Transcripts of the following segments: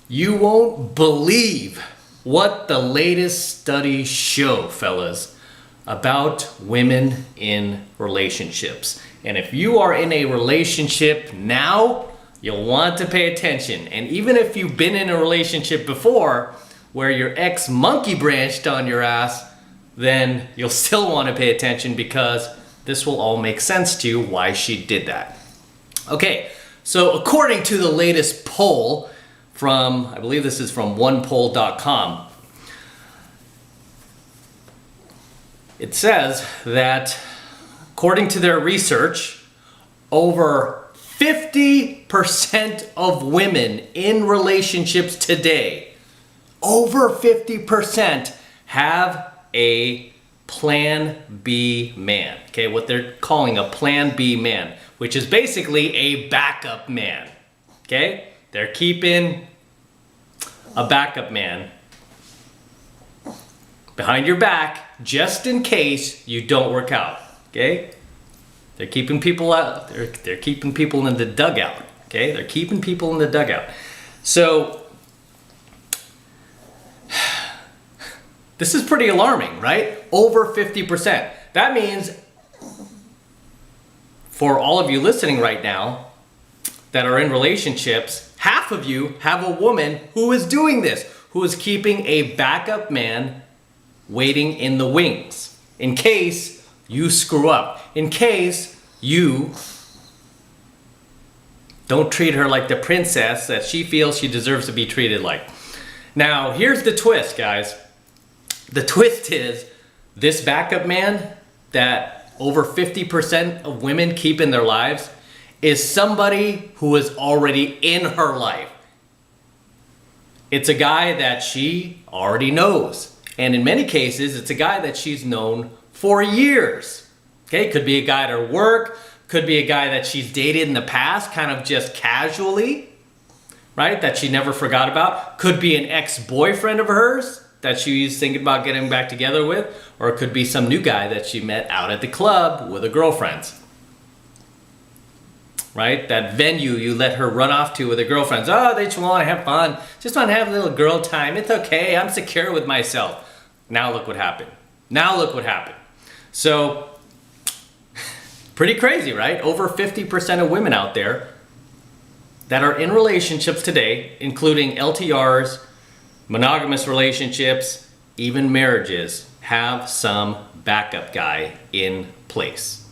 You won't believe what the latest studies show, fellas, about women in relationships. And if you are in a relationship now, you'll want to pay attention. And even if you've been in a relationship before where your ex monkey branched on your ass, then you'll still want to pay attention because this will all make sense to you why she did that. Okay, so according to the latest poll from, I believe this is from onepoll.com, it says that according to their research, over 50% of women in relationships today, over 50% have a Plan B man. Okay, what they're calling a Plan B man, which is basically a backup man. Okay, they're keeping a backup man behind your back just in case you don't work out. Okay, they're keeping people out. They're keeping people in the dugout. Okay, they're keeping people in the dugout. So this is pretty alarming, right? Over 50%. That means for all of you listening right now that are in relationships, half of you have a woman who is doing this, who is keeping a backup man waiting in the wings in case you screw up, in case you don't treat her like the princess that she feels she deserves to be treated like. Now, here's the twist, guys. The twist is this backup man that over 50% of women keep in their lives is somebody who is already in her life. It's a guy that she already knows. And in many cases, it's a guy that she's known for years. Okay, could be a guy at her work, could be a guy that she's dated in the past, kind of just casually, right? That she never forgot about. Could be an ex-boyfriend of hers that she's thinking about getting back together with, or it could be some new guy that she met out at the club with her girlfriends. Right? That venue you let her run off to with her girlfriends. Oh, they just want to have fun. Just want to have a little girl time. It's okay. I'm secure with myself. Now look what happened. Now look what happened. So, pretty crazy, right? Over 50% of women out there that are in relationships today, including LTRs, monogamous relationships, even marriages, have some backup guy in place,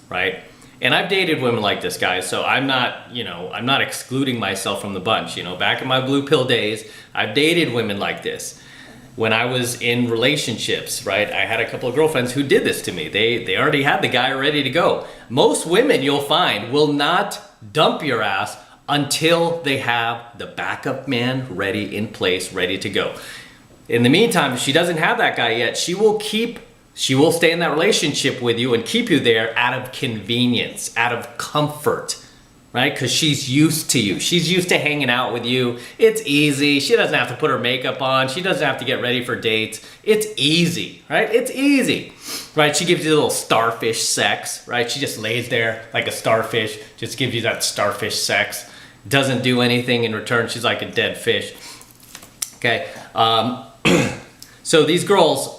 right? And I've dated women like this, guys, so I'm not excluding myself from the bunch. Back in my blue pill days, I've dated women like this. When I was in relationships, right, I had a couple of girlfriends who did this to me. They already had the guy ready to go. Most women, you'll find, will not dump your ass until they have the backup man ready in place, ready to go. In the meantime, if she doesn't have that guy yet, she will stay in that relationship with you and keep you there out of convenience, out of comfort, right? Because she's used to you. She's used to hanging out with you. It's easy. She doesn't have to put her makeup on. She doesn't have to get ready for dates. It's easy, right? It's easy, right? She gives you a little starfish sex, right? She just lays there like a starfish, just gives you that starfish sex. Doesn't do anything in return. She's like a dead fish. Okay. So these girls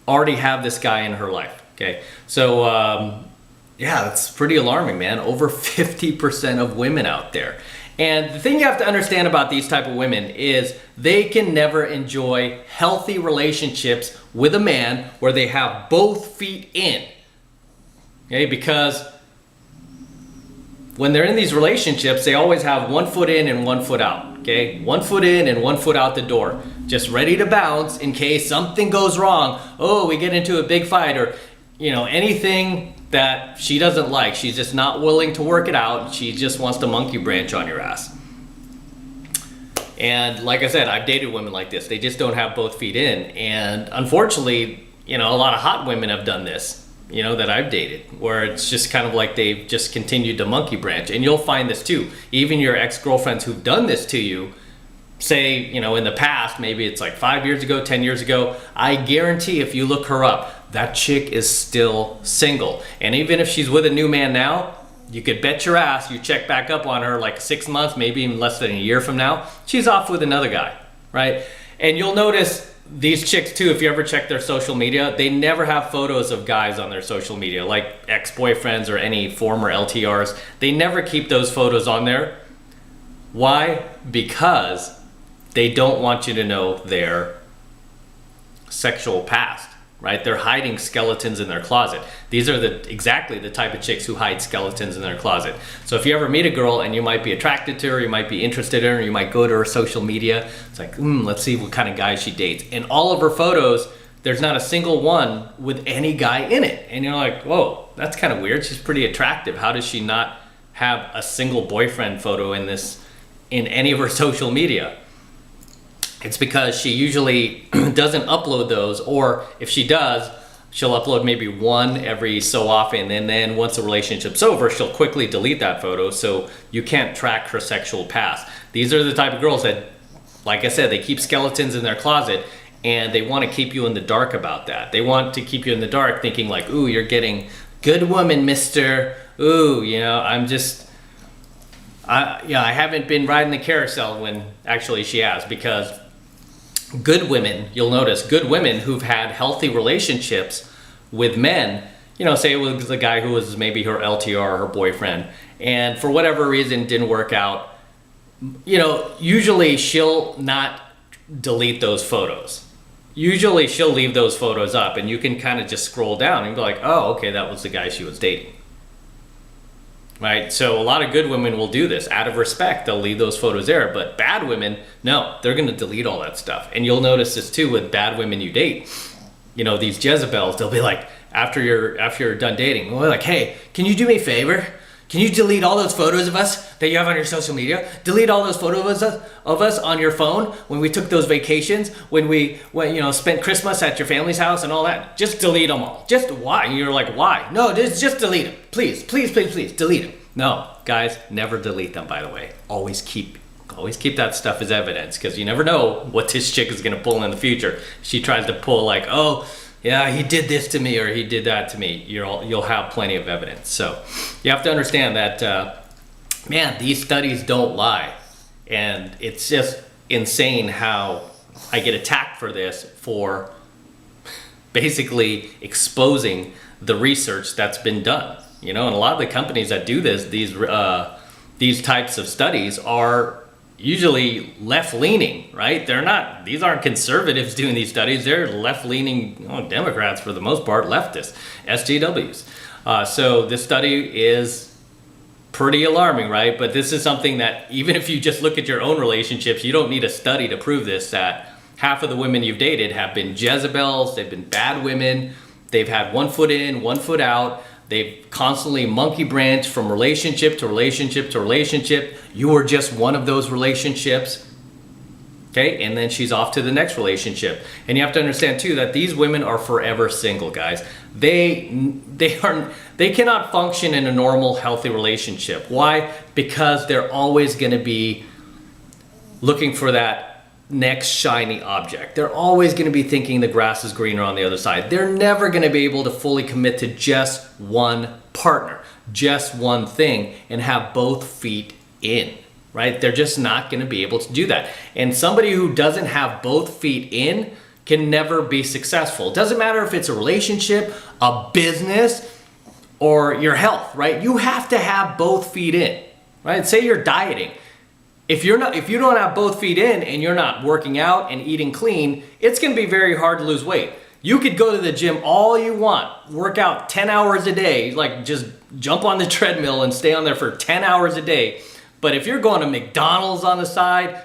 already have this guy in her life. Okay. So, yeah, that's pretty alarming, man. Over 50% of women out there. And the thing you have to understand about these type of women is they can never enjoy healthy relationships with a man where they have both feet in. Okay. Because when they're in these relationships, they always have one foot in and one foot out, okay? One foot in and one foot out the door, just ready to bounce in case something goes wrong. Oh, we get into a big fight or, anything that she doesn't like. She's just not willing to work it out. She just wants to monkey branch on your ass. And like I said, I've dated women like this. They just don't have both feet in. And unfortunately, a lot of hot women have done this. That I've dated, where it's just kind of like they've just continued to monkey branch. And you'll find this too. Even your ex-girlfriends who've done this to you, say, in the past, maybe it's like 5 years ago, 10 years ago, I guarantee if you look her up, that chick is still single. And even if she's with a new man now, you could bet your ass you check back up on her like 6 months, maybe even less than a year from now, she's off with another guy, right? And you'll notice these chicks too, if you ever check their social media, they never have photos of guys on their social media, like ex-boyfriends or any former LTRs. They never keep those photos on there. Why? Because they don't want you to know their sexual past, right? They're hiding skeletons in their closet. These are exactly the type of chicks who hide skeletons in their closet. So if you ever meet a girl and you might be attracted to her, you might be interested in her, you might go to her social media, it's like, let's see what kind of guys she dates. And all of her photos, there's not a single one with any guy in it. And you're like, whoa, that's kind of weird. She's pretty attractive. How does she not have a single boyfriend photo in any of her social media? It's because she usually doesn't upload those, or if she does, she'll upload maybe one every so often, and then once the relationship's over, she'll quickly delete that photo, so you can't track her sexual past. These are the type of girls that, like I said, they keep skeletons in their closet, and they want to keep you in the dark about that. They want to keep you in the dark thinking like, ooh, you're getting good woman, mister. Ooh, I haven't been riding the carousel when actually she has, because good women, you'll notice, good women who've had healthy relationships with men, say it was a guy who was maybe her LTR or her boyfriend, and for whatever reason didn't work out, usually she'll not delete those photos. Usually she'll leave those photos up, and you can kind of just scroll down and be like, oh, okay, that was the guy she was dating. Right? So a lot of good women will do this out of respect. They'll leave those photos there. But bad women, no, they're going to delete all that stuff. And you'll notice this too with bad women you date. These Jezebels, they'll be like, after you're done dating, they'll be like, hey, can you do me a favor? Can you delete all those photos of us that you have on your social media? Delete all those photos of us on your phone when we took those vacations, when we spent Christmas at your family's house and all that. Just delete them all. Just why? And you're like, why? No, just delete them. Please, please, please, please, delete them. No, guys, never delete them, by the way. Always keep that stuff as evidence, because you never know what this chick is going to pull in the future. She tries to pull like, oh, yeah, he did this to me or he did that to me. You'll have plenty of evidence. So you have to understand that, these studies don't lie. And it's just insane how I get attacked for this, for basically exposing the research that's been done. And a lot of the companies that do these types of studies are usually left-leaning, right? These aren't conservatives doing these studies. They're left-leaning Democrats for the most part, leftists, SJWs. So this study is pretty alarming, right? But this is something that even if you just look at your own relationships, you don't need a study to prove this, that half of the women you've dated have been Jezebels, they've been bad women, they've had one foot in, one foot out, they've constantly monkey branched from relationship to relationship to relationship. You are just one of those relationships. Okay, and then she's off to the next relationship. And you have to understand too that these women are forever single, guys. They cannot function in a normal, healthy relationship. Why? Because they're always going to be looking for that next shiny object. They're always going to be thinking the grass is greener on the other side. They're never going to be able to fully commit to just one partner, just one thing, and have both feet in, right? They're just not going to be able to do that. And somebody who doesn't have both feet in can never be successful. It doesn't matter if it's a relationship, a business, or your health, right? You have to have both feet in, right? Say you're dieting. If you don't have both feet in and you're not working out and eating clean, it's going to be very hard to lose weight. You could go to the gym all you want, work out 10 hours a day, like just jump on the treadmill and stay on there for 10 hours a day. But if you're going to McDonald's on the side,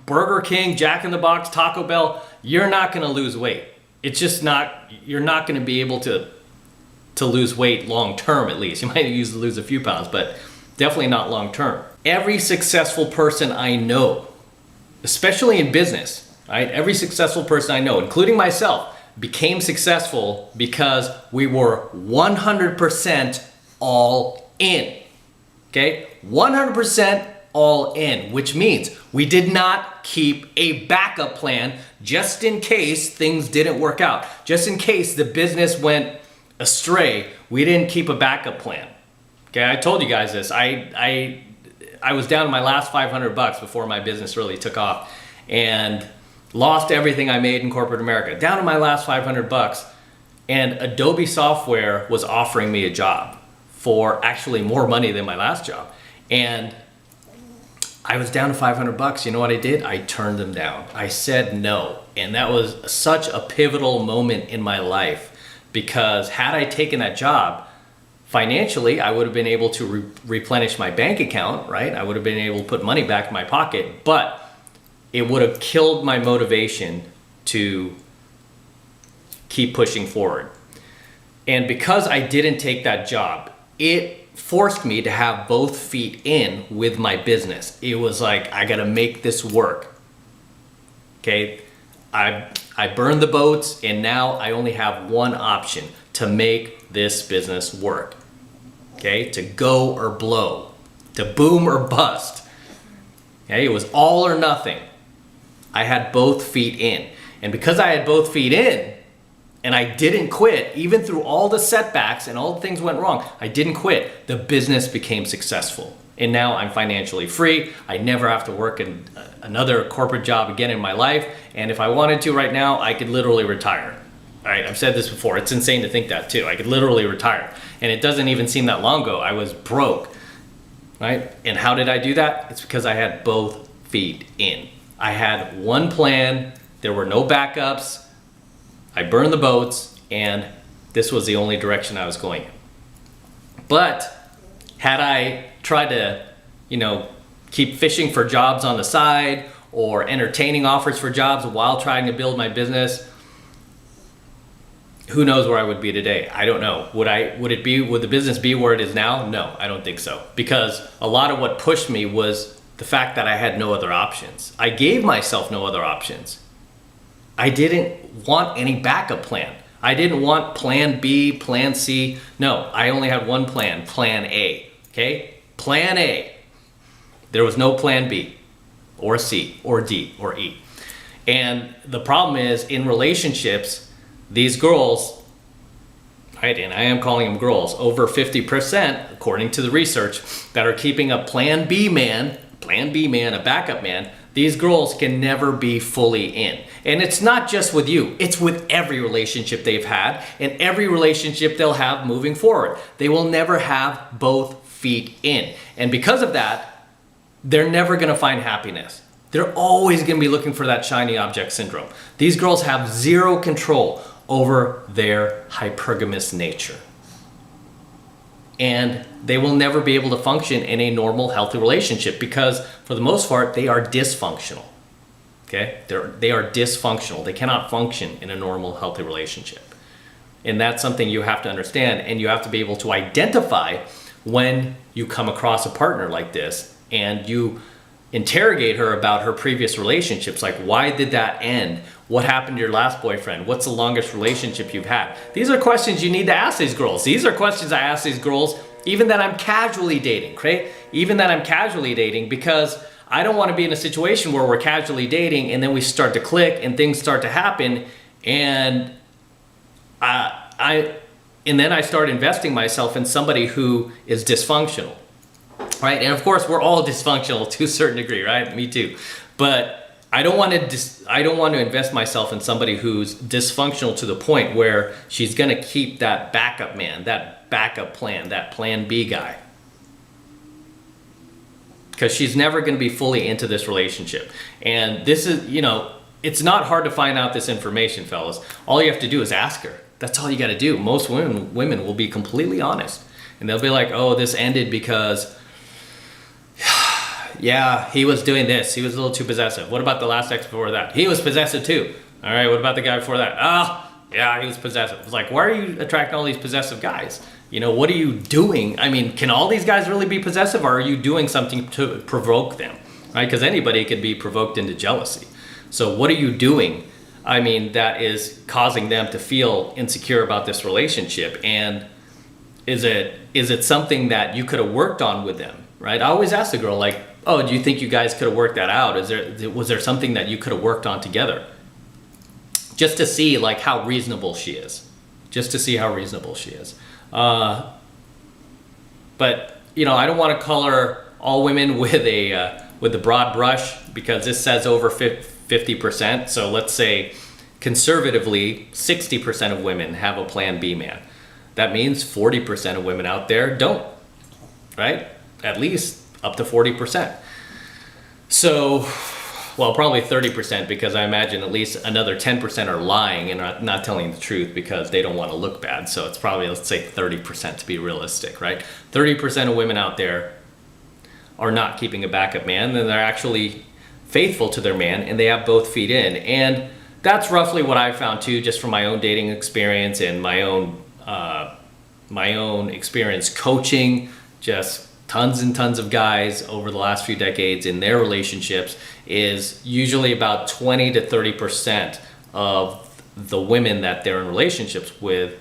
Burger King, Jack in the Box, Taco Bell, you're not going to lose weight. It's just you're not going to be able to lose weight long term, at least. You might lose a few pounds, but definitely not long term. Every successful person I know, especially in business, right? Every successful person I know, including myself, became successful because we were 100% all in. Okay? 100% all in, which means we did not keep a backup plan just in case things didn't work out. Just in case the business went astray, we didn't keep a backup plan. Okay, I told you guys this. I was down to my last $500 before my business really took off, and lost everything I made in corporate America. Down to my last $500, and Adobe software was offering me a job for actually more money than my last job. And I was down to $500. You know what I did? I turned them down. I said no. And that was such a pivotal moment in my life, because had I taken that job, financially, I would have been able to replenish my bank account, right? I would have been able to put money back in my pocket, but it would have killed my motivation to keep pushing forward. And because I didn't take that job, it forced me to have both feet in with my business. It was like, I gotta make this work. Okay, I burned the boats, and now I only have one option: to make this business work. Okay, to go or blow, to boom or bust. Okay, it was all or nothing. I had both feet in. And because I had both feet in, and I didn't quit, even through all the setbacks and all the things went wrong, I didn't quit. The business became successful. And now I'm financially free. I never have to work in another corporate job again in my life. And if I wanted to right now, I could literally retire. All right, I've said this before. It's insane to think that too. I could literally retire. And it doesn't even seem that long ago. I was broke, right? And how did I do that? It's because I had both feet in. I had one plan. There were no backups. I burned the boats, and this was the only direction I was going in. But had I tried to, keep fishing for jobs on the side, or entertaining offers for jobs while trying to build my business, who knows where I would be today? I don't know. Would the business be where it is now? No, I don't think so. Because a lot of what pushed me was the fact that I had no other options. I gave myself no other options. I didn't want any backup plan. I didn't want plan B, plan C. No, I only had one plan, plan A, okay? Plan A. There was no plan B or C or D or E. And the problem is, in relationships, these girls, right, and I am calling them girls, over 50%, according to the research, that are keeping a plan B man, a backup man, these girls can never be fully in. And it's not just with you, it's with every relationship they've had and every relationship they'll have moving forward. They will never have both feet in. And because of that, they're never gonna find happiness. They're always gonna be looking for that shiny object syndrome. These girls have zero control over their hypergamous nature. And they will never be able to function in a normal, healthy relationship, because for the most part, they are dysfunctional. Okay? They are dysfunctional. They cannot function in a normal, healthy relationship. And that's something you have to understand, and you have to be able to identify when you come across a partner like this and you interrogate her about her previous relationships. Like, why did that end? What happened to your last boyfriend? What's the longest relationship you've had? These are questions you need to ask these girls. These are questions I ask these girls even that I'm casually dating, right? Even that I'm casually dating, because I don't want to be in a situation where we're casually dating and then we start to click and things start to happen, and then I start investing myself in somebody who is dysfunctional, right? And of course, we're all dysfunctional to a certain degree, right? Me too. But I don't want to invest myself in somebody who's dysfunctional to the point where she's going to keep that backup man, that backup plan, that plan B guy. Because she's never going to be fully into this relationship. And this is, it's not hard to find out this information, fellas. All you have to do is ask her. That's all you got to do. Most women will be completely honest. And they'll be like, oh, this ended because, yeah, he was doing this. He was a little too possessive. What about the last ex before that? He was possessive too. All right, what about the guy before that? Oh, yeah, he was possessive. It's like, why are you attracting all these possessive guys? What are you doing? I mean, can all these guys really be possessive, or are you doing something to provoke them, right? Because anybody could be provoked into jealousy. So what are you doing, that is causing them to feel insecure about this relationship? And is it something that you could have worked on with them, right? I always ask the girl, like, oh, do you think you guys could have worked that out? Was there something that you could have worked on together? Just to see like how reasonable she is. But, you know, I don't want to color all women with the broad brush, because this says over 50%. So let's say conservatively 60% of women have a plan B man. That means 40% of women out there don't, right? At least up to 40%. So, well, probably 30%, because I imagine at least another 10% are lying and not telling the truth because they don't want to look bad. So it's probably, let's say 30% to be realistic, right? 30% of women out there are not keeping a backup man, and they're actually faithful to their man, and they have both feet in. And that's roughly what I found too, just from my own dating experience and my own experience coaching just tons and tons of guys over the last few decades in their relationships, is usually about 20 to 30% of the women that they're in relationships with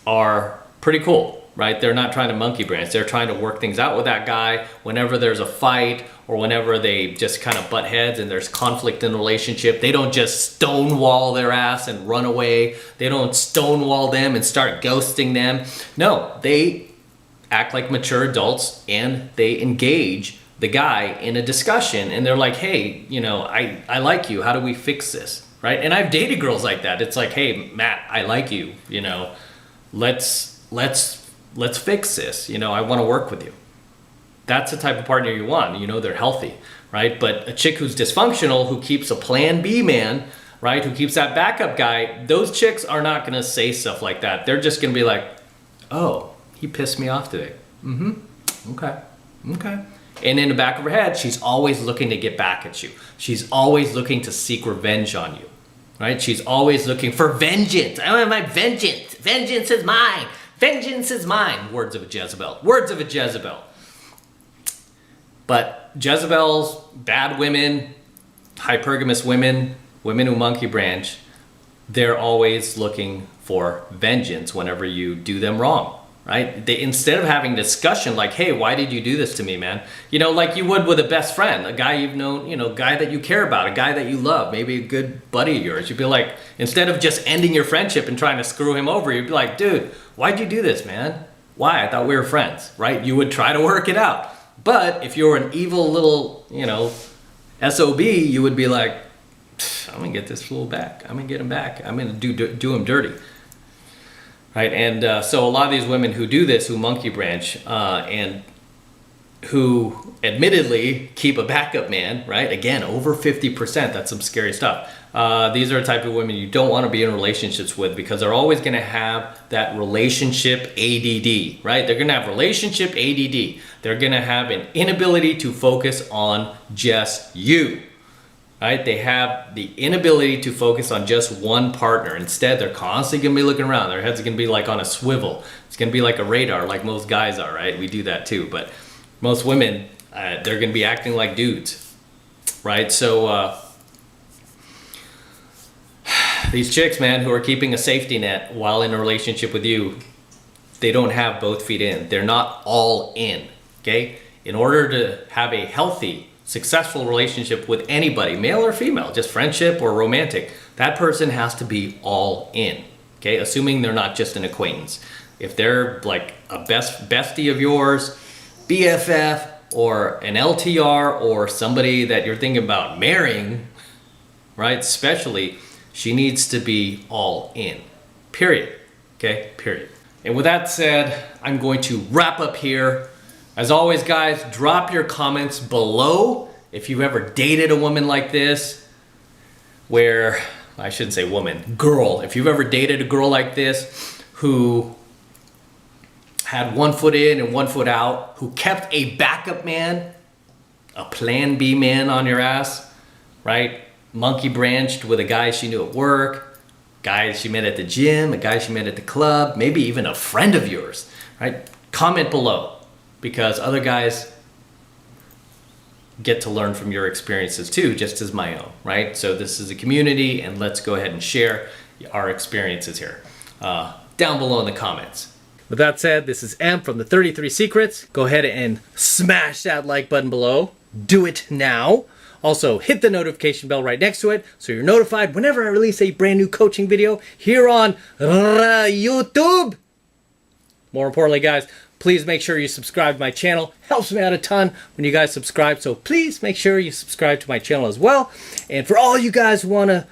are pretty cool, right? They're not trying to monkey branch. They're trying to work things out with that guy whenever there's a fight or whenever they just kind of butt heads and there's conflict in the relationship. They don't just stonewall their ass and run away. They don't stonewall them and start ghosting them. No, they act like mature adults and they engage the guy in a discussion, and they're like, hey, you know, I like you. How do we fix this? Right? And I've dated girls like that. It's like, hey, Matt, I like you. You know, let's fix this. You know, I want to work with you. That's the type of partner you want. You know, they're healthy, right? But a chick who's dysfunctional, who keeps a plan B man, right? Who keeps that backup guy, those chicks are not going to say stuff like that. They're just going to be like, oh, he pissed me off today. Okay. And in the back of her head, she's always looking to get back at you. She's always looking to seek revenge on you, right? She's always looking for vengeance. I want my vengeance. Vengeance is mine. Vengeance is mine. Words of a Jezebel. Words of a Jezebel. But Jezebels, bad women, hypergamous women, women who monkey branch, they're always looking for vengeance whenever you do them wrong. Right? Instead of having discussion like, hey, why did you do this to me, man? You know, like you would with a best friend, a guy you've known, you know, guy that you care about, a guy that you love, maybe a good buddy of yours. You'd be like, instead of just ending your friendship and trying to screw him over, you'd be like, dude, why'd you do this, man? Why? I thought we were friends, right? You would try to work it out. But if you're an evil little, you know, SOB, you would be like, I'm gonna get this fool back. I'm gonna get him back. I'm gonna do him dirty. Right, and so a lot of these women who do this, who monkey branch, and who admittedly keep a backup man, right? Again, over 50%, that's some scary stuff. These are the type of women you don't want to be in relationships with, because they're always going to have that relationship ADD, right? They're going to have relationship ADD. They're going to have an inability to focus on just you. Right? They have the inability to focus on just one partner. Instead, they're constantly going to be looking around. Their head's going to be like on a swivel. It's going to be like a radar, like most guys are, right? We do that too. But most women, they're going to be acting like dudes, right? So these chicks, man, who are keeping a safety net while in a relationship with you, they don't have both feet in. They're not all in, okay? In order to have a healthy, successful relationship with anybody, male or female, just friendship or romantic, that person has to be all in, okay? Assuming they're not just an acquaintance. If they're like a bestie of yours, BFF, or an LTR, or somebody that you're thinking about marrying, right? Especially, she needs to be all in, period, okay? Period. And with that said, I'm going to wrap up here. As always, guys, drop your comments below if you've ever dated a woman like this, where, I shouldn't say woman, girl. If you've ever dated a girl like this who had one foot in and one foot out, who kept a backup man, a plan B man on your ass, right? Monkey branched with a guy she knew at work, guy she met at the gym, a guy she met at the club, maybe even a friend of yours, right? Comment below. Because other guys get to learn from your experiences too, just as my own, right? So this is a community, and let's go ahead and share our experiences here down below in the comments. With that said, this is M from the 33 Secrets. Go ahead and smash that like button below. Do it now. Also, hit the notification bell right next to it so you're notified whenever I release a brand new coaching video here on YouTube. More importantly, guys, Please make sure you subscribe to my channel. Helps me out a ton when you guys subscribe. So please make sure you subscribe to my channel as well. And for all you guys who want to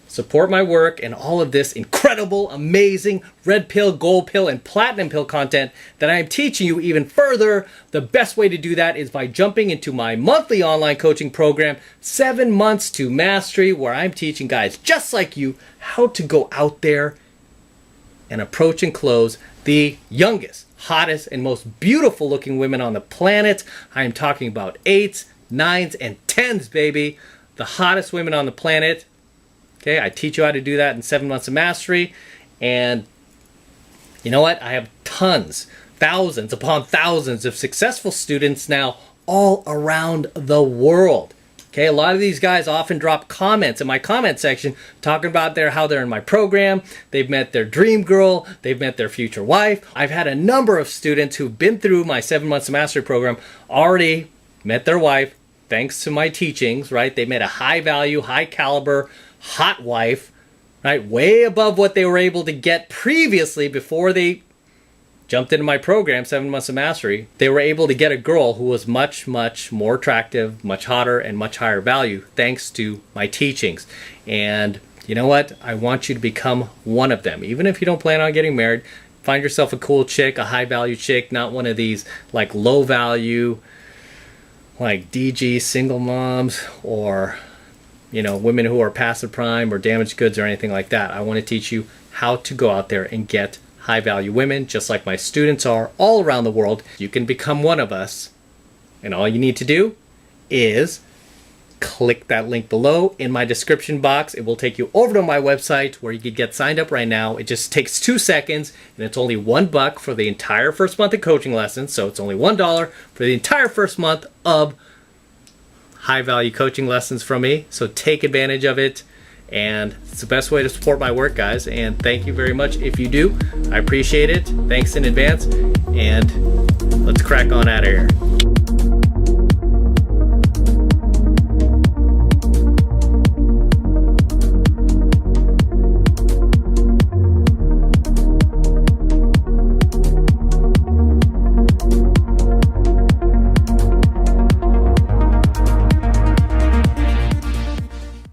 support my work and all of this incredible, amazing red pill, gold pill, and platinum pill content that I am teaching you even further, the best way to do that is by jumping into my monthly online coaching program, 7 Months to Mastery, where I'm teaching guys just like you how to go out there and approach and close the youngest, hottest, and most beautiful looking women on the planet. I am talking about 8s, 9s, and 10s, baby. The hottest women on the planet. Okay, I teach you how to do that in 7 Months of Mastery. And you know what? I have tons, thousands upon thousands of successful students now all around the world. Okay, a lot of these guys often drop comments in my comment section talking about how they're in my program, they've met their dream girl, they've met their future wife. I've had a number of students who've been through my 7 Months of Mastery program already met their wife thanks to my teachings, right? They met a high value, high caliber, hot wife, right? Way above what they were able to get previously before they jumped into my program, 7 Months of Mastery. They were able to get a girl who was much, much more attractive, much hotter, and much higher value thanks to my teachings. And you know what? I want you to become one of them. Even if you don't plan on getting married, find yourself a cool chick, a high value chick, not one of these like low value, like DG single moms, or women who are passive prime or damaged goods or anything like that. I want to teach you how to go out there and get high value women, just like my students are all around the world. You can become one of us, and all you need to do is click that link below in my description box. It will take you over to my website where you can get signed up right now. It just takes 2 seconds, and it's only $1 for the entire first month of coaching lessons. So it's only $1 for the entire first month of high value coaching lessons from me. So take advantage of it, and it's the best way to support my work, guys. And thank you very much if you do. I appreciate it. Thanks in advance, and let's crack on out of here.